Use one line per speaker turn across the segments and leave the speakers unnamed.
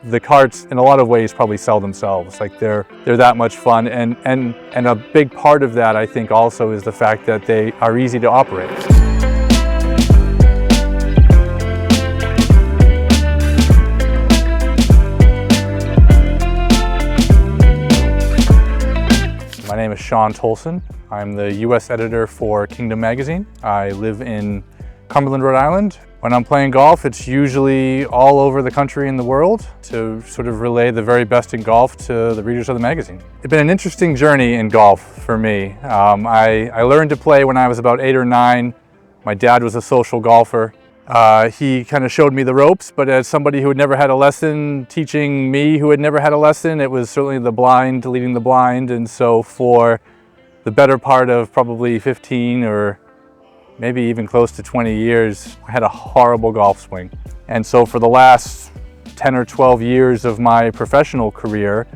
the carts in a lot of ways probably sell themselves. Like they're that much fun, and a big part of that I think also is the fact that they are easy to operate. My name is Shaun Tolson. I'm the US editor for Kingdom magazine. I live in Cumberland, Rhode Island. When I'm playing golf, it's usually all over the country and the world to sort of relay the very best in golf to the readers of the magazine. It's been an interesting journey in golf for me. I learned to play when I was about 8 or 9. My dad was a social golfer. He kind of showed me the ropes, but as somebody who had never had a lesson teaching me who had never had a lesson, it was certainly the blind leading the blind. And so for the better part of probably 15 or maybe even close to 20 years, I had a horrible golf swing. And so for the last 10 or 12 years of my professional career,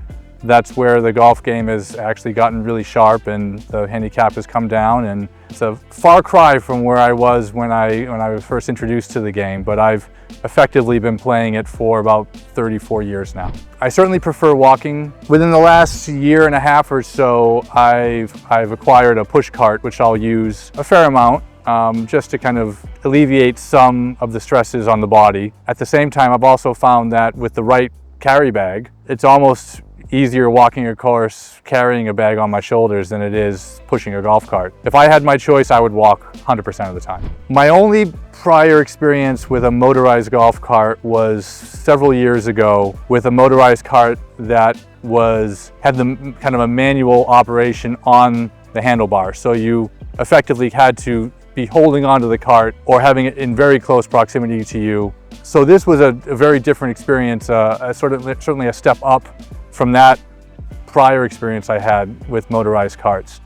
that's where the golf game has actually gotten really sharp and the handicap has come down, and it's a far cry from where I was when I was first introduced to the game, but I've effectively been playing it for about 34 years now. I certainly prefer walking. Within the last year and a half or so, I've acquired a push cart, which I'll use a fair amount, just to kind of alleviate some of the stresses on the body. At the same time, I've also found that with the right carry bag, it's almost easier walking a course carrying a bag on my shoulders than it is pushing a golf cart. If I had my choice, I would walk 100% of the time. My only prior experience with a motorized golf cart was several years ago with a motorized cart that had the kind of a manual operation on the handlebar. So you effectively had to be holding onto the cart or having it in very close proximity to you. So this was a very different experience, certainly a step up from that prior experience I had with motorized carts.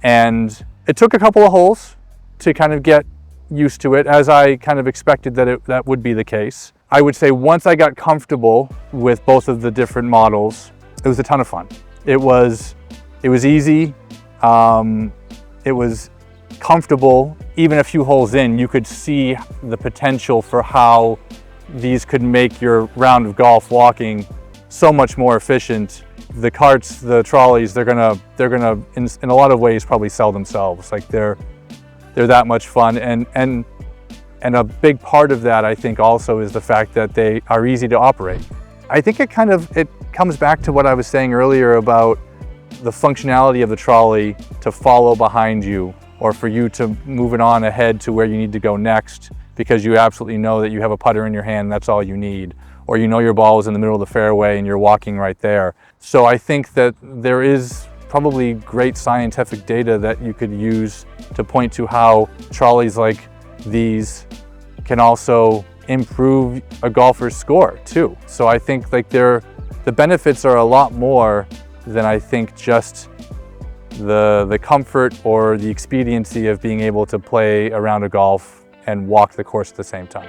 And it took a couple of holes to kind of get used to it, as I kind of expected that would be the case. I would say once I got comfortable with both of the different models, it was a ton of fun. It was easy, it was comfortable. Even a few holes in, you could see the potential for how these could make your round of golf walking so much more efficient. The carts, the trolleys, they're gonna in a lot of ways probably sell themselves. Like they're that much fun, and a big part of that I think also is the fact that they are easy to operate. I think it comes back to what I was saying earlier about the functionality of the trolley to follow behind you, or for you to move it on ahead to where you need to go next, because you absolutely know that you have a putter in your hand, that's all you need. Or you know your ball is in the middle of the fairway and you're walking right there. So I think that there is probably great scientific data that you could use to point to how trolleys like these can also improve a golfer's score too. So I think like the benefits are a lot more than I think just the comfort or the expediency of being able to play a round of golf and walk the course at the same time.